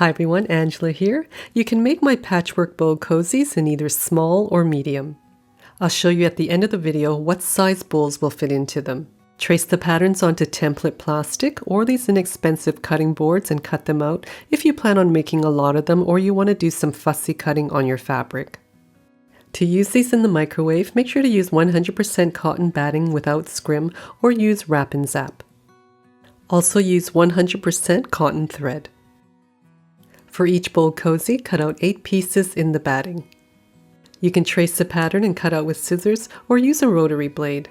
Hi everyone, Angela here. You can make my patchwork bow cozies in either small or medium. I'll show you at the end of the video what size bowls will fit into them. Trace the patterns onto template plastic or these inexpensive cutting boards and cut them out if you plan on making a lot of them or you want to do some fussy cutting on your fabric. To use these in the microwave, make sure to use 100% cotton batting without scrim or use wrap and zap. Also use 100% cotton thread. For each bowl cozy, cut out 8 pieces in the batting. You can trace the pattern and cut out with scissors or use a rotary blade.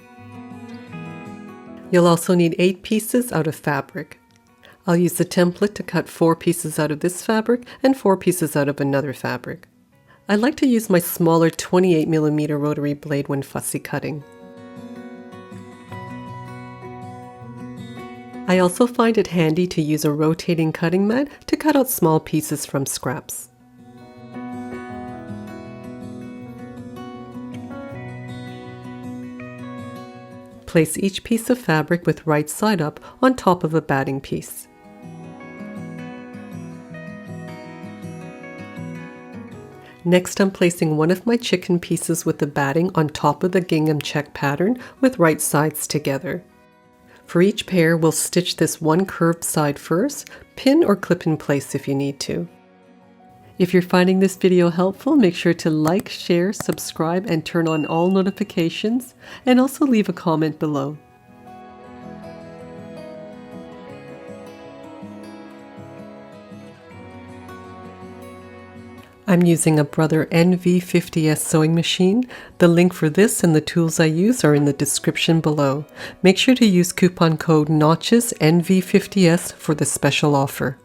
You'll also need 8 pieces out of fabric. I'll use the template to cut 4 pieces out of this fabric and 4 pieces out of another fabric. I like to use my smaller 28mm rotary blade when fussy cutting. I also find it handy to use a rotating cutting mat to cut out small pieces from scraps. Place each piece of fabric with right side up on top of a batting piece. Next, I'm placing one of my chicken pieces with the batting on top of the gingham check pattern with right sides together. For each pair, we'll stitch this one curved side first, pin or clip in place if you need to. If you're finding this video helpful, make sure to like, share, subscribe, and turn on all notifications, and also leave a comment below. I'm using a Brother NV50S sewing machine. The link for this and the tools I use are in the description below. Make sure to use coupon code NOTCHES NV50S for the special offer.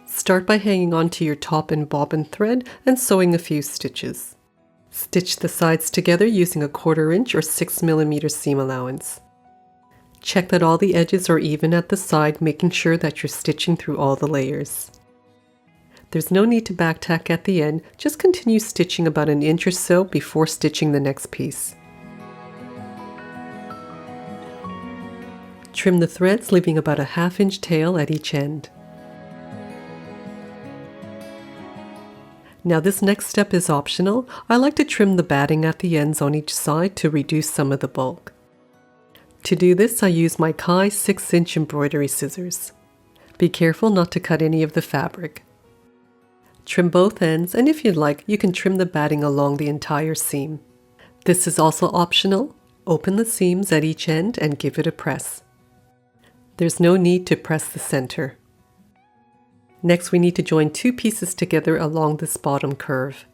Start by hanging onto your top and bobbin thread and sewing a few stitches. Stitch the sides together using a 1/4 inch or 6mm seam allowance. Check that all the edges are even at the side, making sure that you're stitching through all the layers. There's no need to back tack at the end, just continue stitching about an inch or so before stitching the next piece. Trim the threads, leaving about a 1/2 inch tail at each end. Now this next step is optional. I like to trim the batting at the ends on each side to reduce some of the bulk. To do this, I use my Cozies 6-inch embroidery scissors. Be careful not to cut any of the fabric. Trim both ends, and if you'd like, you can trim the batting along the entire seam. This is also optional. Open the seams at each end and give it a press. There's no need to press the center. Next, we need to join 2 pieces together along this bottom curve.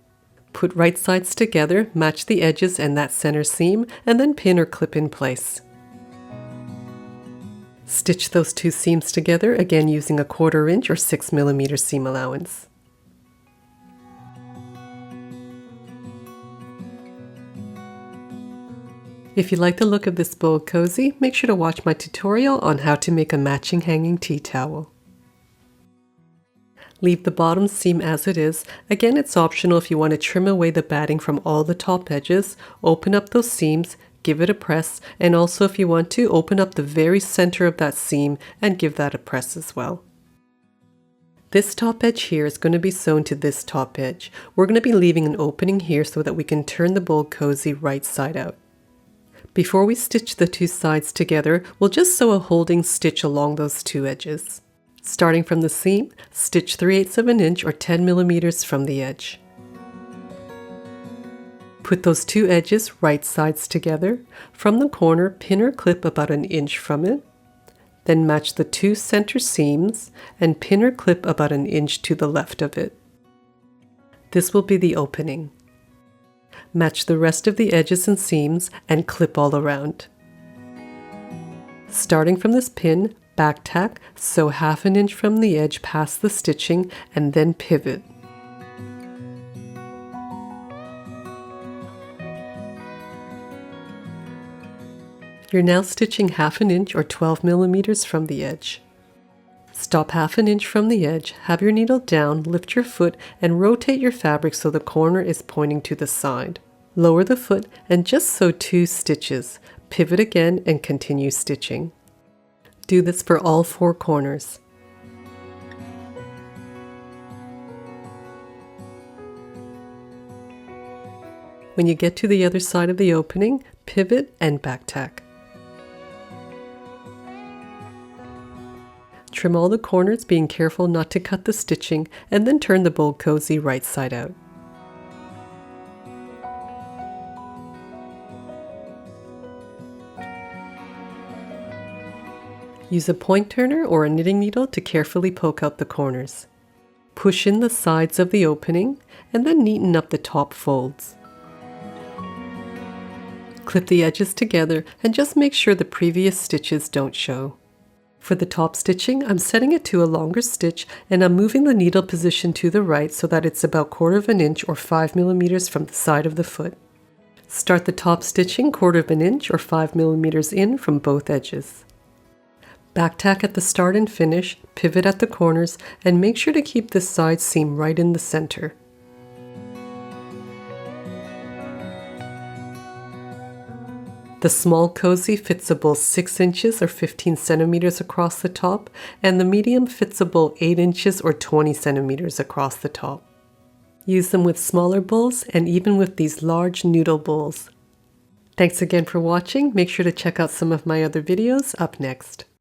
Put right sides together, match the edges and that center seam, and then pin or clip in place. Stitch those 2 seams together, again using a 1/4 inch or 6mm seam allowance. If you like the look of this bow cozy, make sure to watch my tutorial on how to make a matching hanging tea towel. Leave the bottom seam as it is. Again, it's optional if you want to trim away the batting from all the top edges. Open up those seams, give it a press, and also if you want to, open up the very center of that seam and give that a press as well. This top edge here is going to be sewn to this top edge. We're going to be leaving an opening here so that we can turn the bow cozy right side out. Before we stitch the 2 sides together, we'll just sew a holding stitch along those 2 edges. Starting from the seam, stitch 3/8 of an inch or 10mm from the edge. Put those 2 edges right sides together. From the corner, pin or clip about an inch from it. Then match the 2 center seams and pin or clip about an inch to the left of it. This will be the opening. Match the rest of the edges and seams and clip all around. Starting from this pin, back tack, sew 1/2 inch from the edge past the stitching and then pivot. You're now stitching 1/2 inch or 12mm from the edge. Stop 1/2 inch from the edge, have your needle down, lift your foot, and rotate your fabric so the corner is pointing to the side. Lower the foot and just sew 2 stitches. Pivot again and continue stitching. Do this for all 4 corners. When you get to the other side of the opening, pivot and back tack. Trim all the corners, being careful not to cut the stitching, and then turn the bold cozy right side out. Use a point turner or a knitting needle to carefully poke out the corners. Push in the sides of the opening and then neaten up the top folds. Clip the edges together and just make sure the previous stitches don't show. For the top stitching, I'm setting it to a longer stitch and I'm moving the needle position to the right so that it's about 1/4 inch or 5 millimeters from the side of the foot. Start the top stitching 1/4 inch or 5 millimeters in from both edges. Back tack at the start and finish, pivot at the corners, and make sure to keep this side seam right in the center. The small cozy fits a bowl 6 inches or 15 centimeters across the top, and the medium fits a bowl 8 inches or 20 centimeters across the top. Use them with smaller bowls and even with these large noodle bowls. Thanks again for watching. Make sure to check out some of my other videos up next.